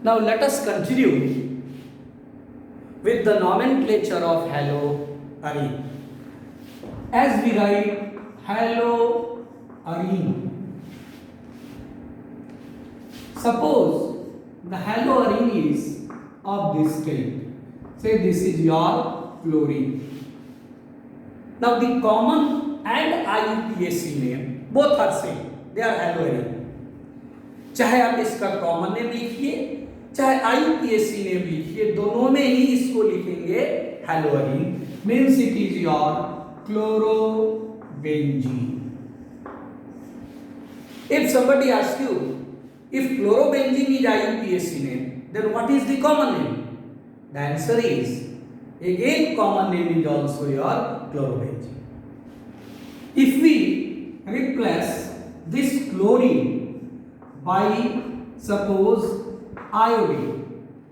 Now let us continue with the nomenclature of haloarine. As we write haloarine, suppose the haloarine is of this kind. Say this is your chlorine. Now the common and IUPAC name both are same. They are haloarine. चाहे आप इसका common name लिखिए चाहे IUPAC name लिखिए, दोनों में ही इसको लिखेंगे haloarine. Means it is your chlorobenzene. If somebody asks you if chlorobenzene is IUPAC name, then what is the common name? The answer is again common name is also your chlorobenzene. If we replace this chlorine by suppose iodine,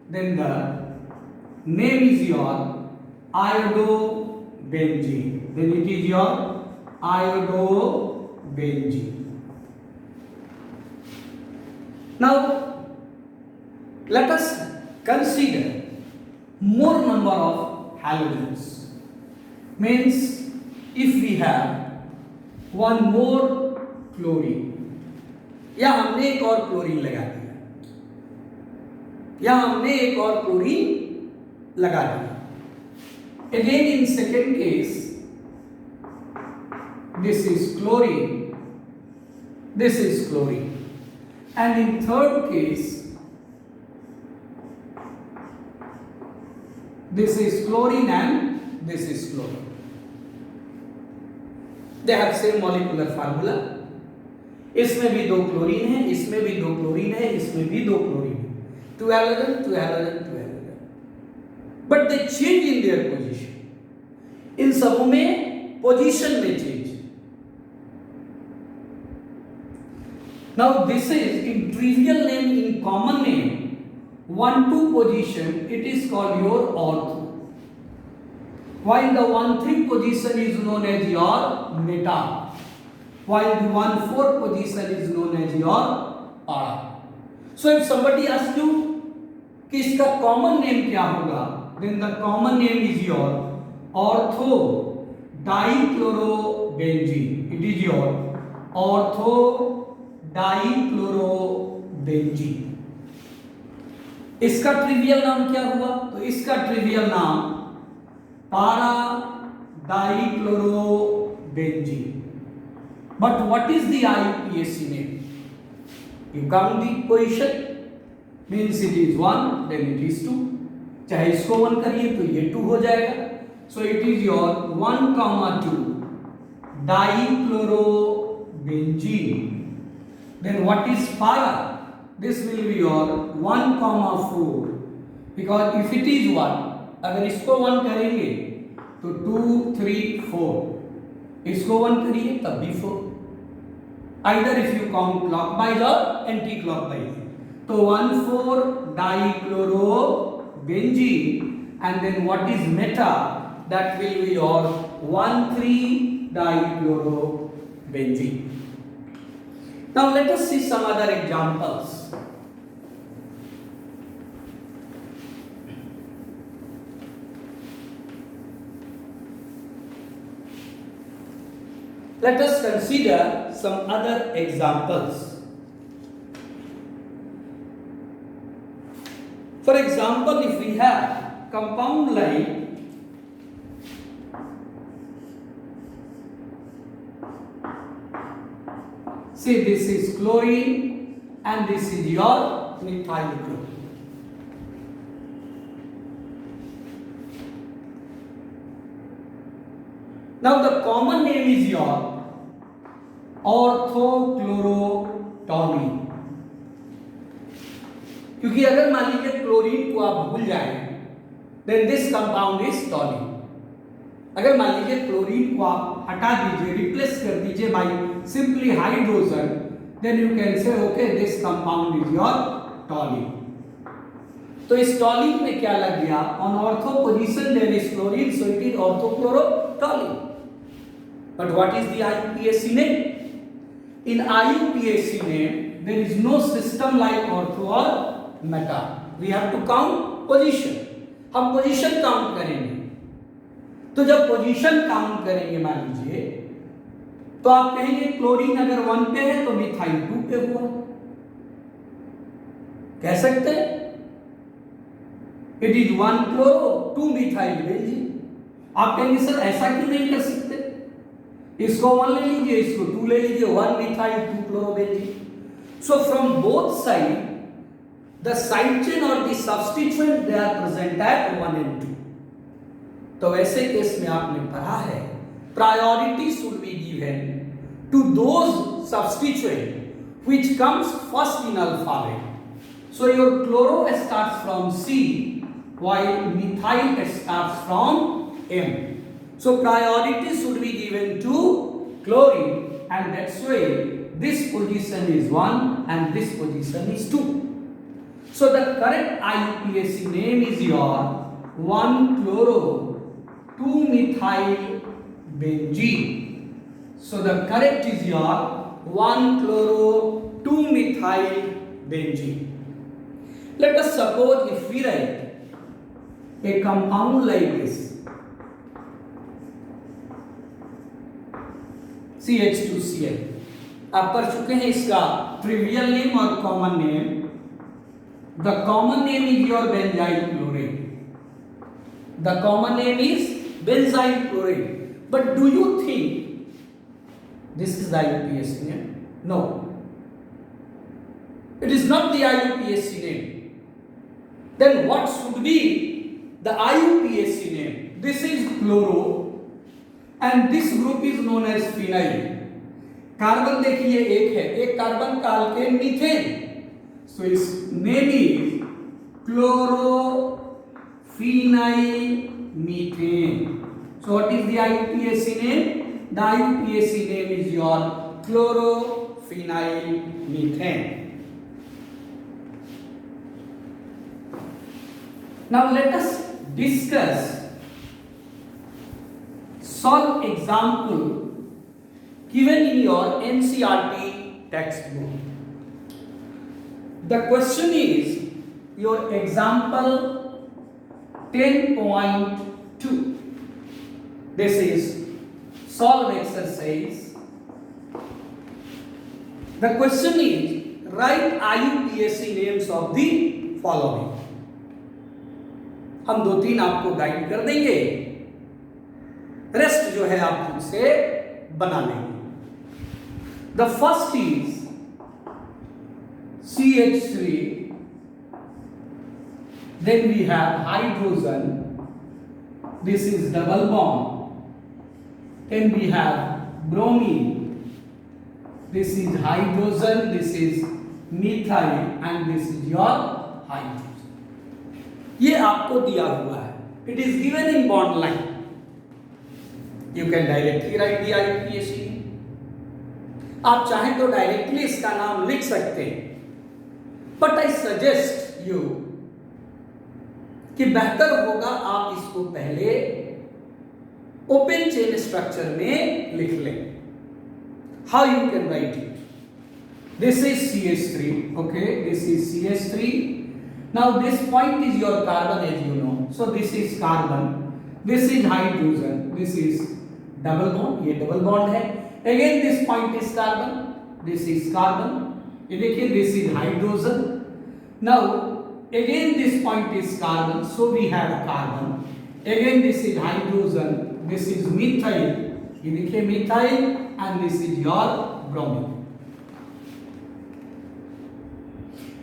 then the name is your iodobenzene. Then it is your iodobenzene. Now let us consider more number of halogens. Means if we have one more chlorine, या हमने एक और chlorine लगा दिया, या हमने एक और क्लोरीन लगा दिया. Again in second case, this is chlorine, this is chlorine, and in third case, this is chlorine and this is chlorine. They have same molecular formula. इसमें भी दो क्लोरीन है, इसमें भी दो क्लोरीन है, इसमें भी दो क्लोरीन है. Two halogen, two halogen, two halogen. But they change in their position. इन सबों में पोजीशन में change. Now this is in trivial name, in common name, 1,2 position, it is called your ortho. While the 1,3 position is known as your meta. While the 1,4 position is known as your para. So if somebody asks you कि इसका common name क्या होगा, then the common name is your ortho dichlorobenzene. It is your ortho dichlorobenzene. इसका trivial नाम क्या हुआ? तो इसका ट्रिवियल नाम para dichlorobenzene. But what is the IUPAC name? You count the position, means it is 1, then it is 2. चाहे इसको 1 करिए तो ये 2 हो जाएगा. So it is your 1,2 dichlorobenzene. Then what is para? This will be your 1,4. Because if it is 1, अगर इसको 1 करेंगे तो 2, 3, 4. इसको 1 करिए तब भी 4. Either if you count clockwise or anti-clockwise. So 1,4 dichlorobenzene, and then what is meta? That will be your 1,3 dichlorobenzene. Now let us see some other examples. Let us consider some other examples. For example, if we have compound like see this is chlorine and this is your methyl chlorine. Now the common name is your ऑर्थोक्लोरोटोलीन. क्योंकि अगर मान लीजिए chlorine को आप भूल जाएं, then this compound is टॉलीन. अगर मान लीजिए क्लोरीन को आप हटा दीजिए, रिप्लेस कर दीजिए by simply hydrogen, then you can say okay this compound is your toluene. तो इस टॉलीन में क्या लग गया? On ortho position there is chlorine, so it is orthochlorotoluene. But what is the IUPAC name? In IUPAC name, there is no system like ortho or meta, we have to count position, हम position count करेंगे। तो जब position count करेंगे मान लीजिए तो आप कहेंगे क्लोरीन अगर 1 पे है तो मिथाइल 2 पे हुआ, कह सकते हैं it is 1 chloro 2 methyl benzene. आप कहेंगे सर ऐसा क्यों नहीं कर सकते, इसको 1 ले लीजिए, इसको 2 ले लीजिए, 1 methyl 2 chlorobenzene. So from both side the side chain और the substituent they are present at 1 and 2। तो वैसे केस में आपने पढ़ा है priority should be given to those substituent which comes first in alphabet. So your chloro starts from C while methyl starts from M. So priority should be given to chlorine, and that's why this position is 1 and this position is 2. So the correct IUPAC name is your 1-chloro 2-methyl benzene. So the correct is your 1-chloro 2-methyl benzene. Let us suppose if we write a compound like this CH2Cl, आप पढ़ चुके हैं इसका trivial name और common name. The common name is your benzyl chloride, the common name is benzyl chloride, but do you think this is the IUPAC name? No, it is not the IUPAC name. Then what should be the IUPAC name? This is chloro and this group is known as phenyl. Carbon देखिए एक है, एक carbon का alkane methane, so its name is chloro phenyl methane. So what is the IUPAC name? The IUPAC name is your chloro phenyl methane. Now let us discuss solve example given in your NCERT textbook. The question is your example 10.2. This is solve exercise. The question is write IUPAC names of the following. हम 2-3 आपको guide कर देंगे, rest जो है आप खुद से बना लेंगे। The first is CH3, then we have hydrogen, this is double bond, then we have bromine, this is hydrogen, this is methyl and this is your hydrogen. ये आपको दिया हुआ है, it is given in bond line, you can directly right the IUPAC। आप चाहें तो directly इसका नाम लिख सकते हैं, बट आई सजेस्ट यू कि बेहतर होगा आप इसको पहले ओपन चेन स्ट्रक्चर में लिख लें। How you can write it? This is CH3, okay, this is CH3. Now this point is your carbon, as you know, so this is carbon, this is hydrogen, this is double bond, ये double bond है, again this point is carbon, this is carbon, ये देखिए this is hydrogen, now again this point is carbon, so we have carbon, again this is hydrogen, this is methyl, ये देखिए methyl and this is your bromine.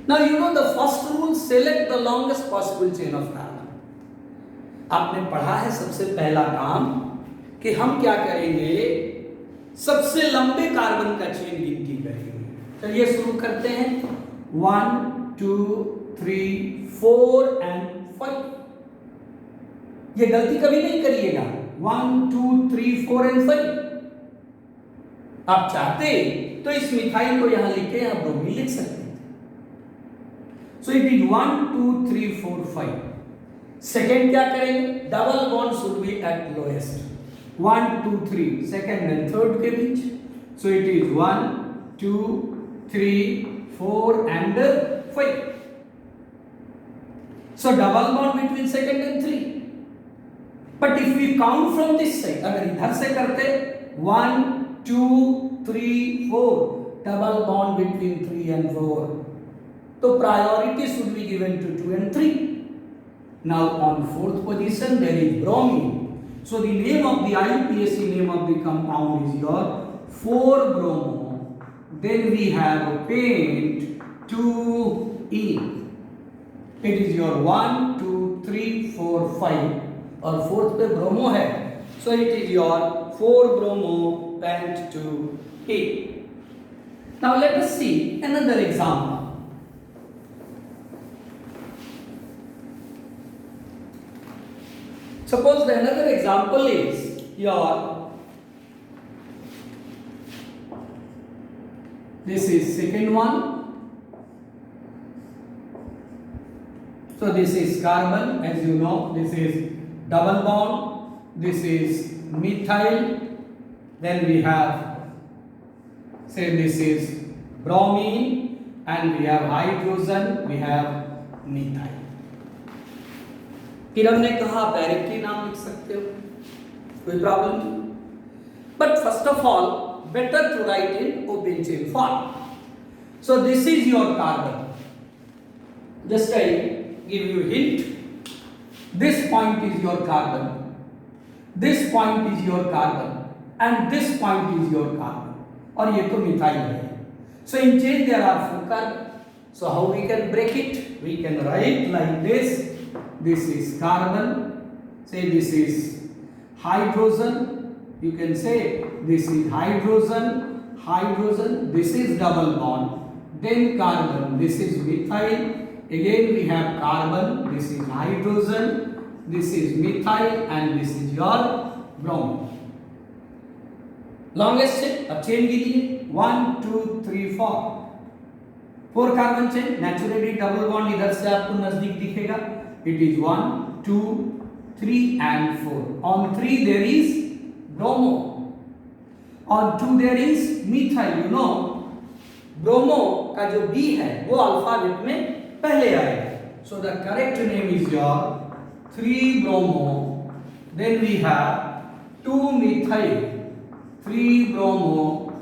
Now you know the first rule, select the longest possible chain of carbon. आपने पढ़ा है सबसे पहला काम कि हम क्या करेंगे, सबसे लंबे कार्बन का चेन गिनती करेंगे। चलिए शुरू करते हैं, 1 2 3 4 and 5। ये गलती कभी नहीं करिएगा, 1 2 3 4 and 5। आप चाहते तो इस मिथाइल को यहां लिख के यहां ब्रोमीन लिख सकते हैं। So it is 1 2 3 4 5। सेकेंड क्या करेंगे, double bond should be eight lowest, 1 2 3 second and third के बीच, सो it is 1 2 3 4 and 5। So double bond between second and 3. But if we count from this side, अगर इधर से करते 1 2 3 4 double bond between 3 and 4, तो priority should be given to 2 and 3. Now on fourth position there is bromine. So the name of the IUPAC name of the compound is your 4-bromo. Then we have paint 2E. It is your 1 2 3 4 5 और fourth पे bromo है, so it is your 4-bromo pent 2E. Now let us see another example. Suppose the another example is your, this is second one. So this is carbon, as you know, this is double bond, this is methyl, then we have, say this is bromine, and we have hydrogen, we have methyl. किरण ने कहा directly नाम लिख सकते हो, कोई problem नहीं, but first of all better to write in O benzene form. So this is your carbon. Just I give you hint. This point is your carbon, this point is your carbon, and this point is your carbon. और ये तो methyl है. So in chain there are 4 carbon. So how we can break it? We can write like this. This is carbon. Say this is hydrogen. You can say this is hydrogen, hydrogen. This is double bond. Then carbon. This is methyl. Again we have carbon, this is hydrogen, this is methyl, and this is your bromine. Longest chain, अब chain कीजिए 1 2 3 4 carbon chain. Naturally double bond इधर से आपको नजदीक दिखेगा. It is 1 2 3 and 4. On 3 there is bromo, on 2 there is methyl. You know bromo का जो B है वो अल्फाबेट में पहले आएगा. So the correct name is your 3-bromo. Then we have 2-methyl, 3-bromo,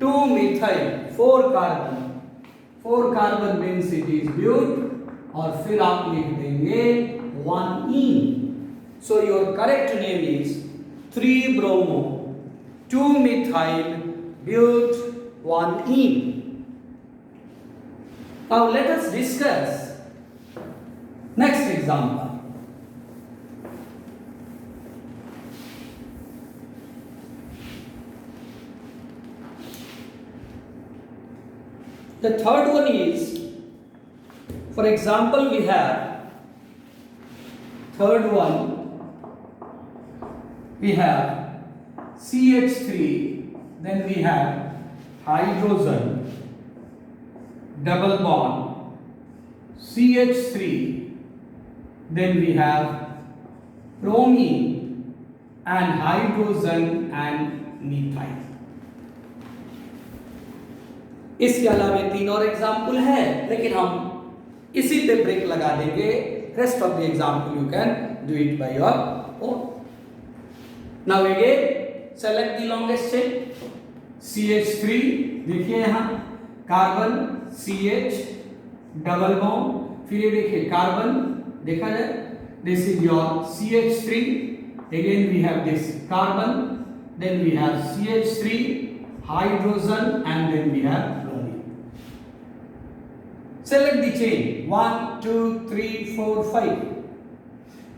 2-methyl, 4 carbon. 4 carbon means it is but और फिर आप लिख देंगे 1ene. So your correct name is 3-bromo, 2-methyl, but 1ene. Now let us discuss next example. The third one is, for example, we have third one, we have CH3, then we have hydrogen, double bond, CH3, then we have bromine and hydrogen and methyl. इसके अलावा 3 और example है, लेकिन हम इसी पे break लगा देंगे. Rest of the example you can do it by your own. Now again select the longest chain. CH3 देखिए यहाँ कार्बन CH डबल बॉन्ड, फिर ये देखिए कार्बन, देखा जाए this is your CH3, again we have this carbon, then we have CH3 hydrogen, and then we have bromine. Select the chain 1 2 3 4 5.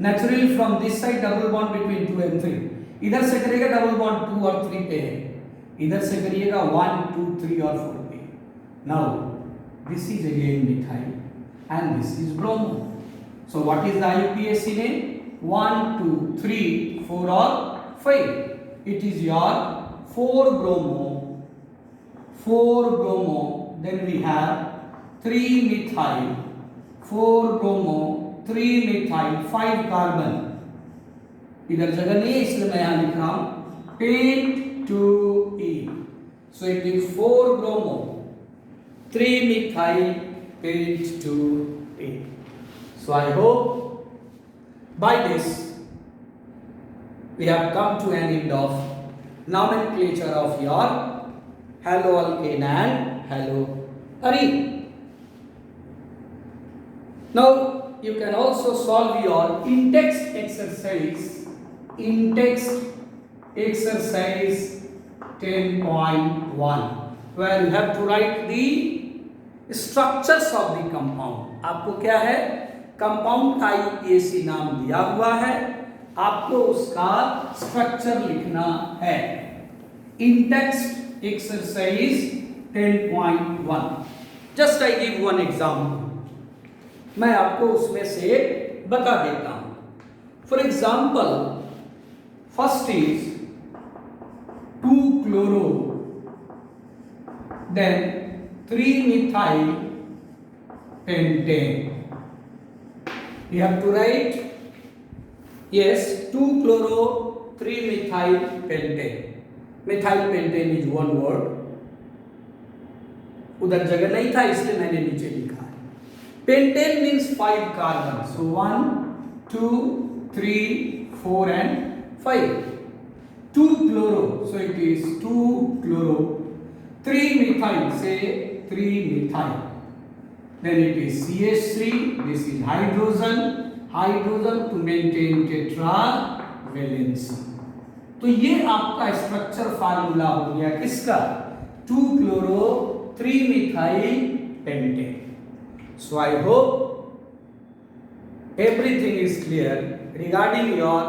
Naturally from this side double bond between 2 and 3. इधर से करेगा double bond 2 और 3 पे है, इधर से करिएगा 1 2 3 और 4 पे. Now this is again methyl and this is bromo. So what is the IUPAC name? 1 2 3 4 or 5. It is your 4-bromo, 4-bromo, then we have 3-methyl, 4-bromo, 3-methyl, 5 carbon. इधर जगह नहीं है इसलिए मैं यहाँ लिख रहा हूँ paint 2E. So it is 4-bromo, 3-methyl, paint 2E. So I hope by this we have come to an end of nomenclature of your haloalkane and haloarine. Now you can also solve your in-text exercise 10.1 where you have to write the structures of the compound. आपको क्या है, compound का IUPAC नाम दिया हुआ है, आपको उसका स्ट्रक्चर लिखना है. In-text exercise 10.1. Just I give one example. मैं आपको उसमें से बता देता हूं. For example, first is 2-chloro, then 3-methyl pentane. You have to write, yes, 2-chloro 3-methyl pentane. Methyl pentane is one word. उधर जगह नहीं था इसलिए मैंने नीचे लिखा है. Pentane means 5 carbons. So 1, 2, 3, 4 and 5. 2-chloro. So it is 2-chloro. 3-methyl. Say 3-methyl. Then it is CH3. This is hydrogen. Hydrogen to maintain tetravalency. तो ये आपका स्ट्रक्चर फार्मूला हो गया किसका, 2-chloro 3-methyl pentane. So I hope everything is clear regarding your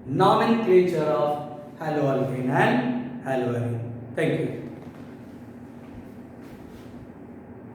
nomenclature of haloalkane and haloarine. Thank you.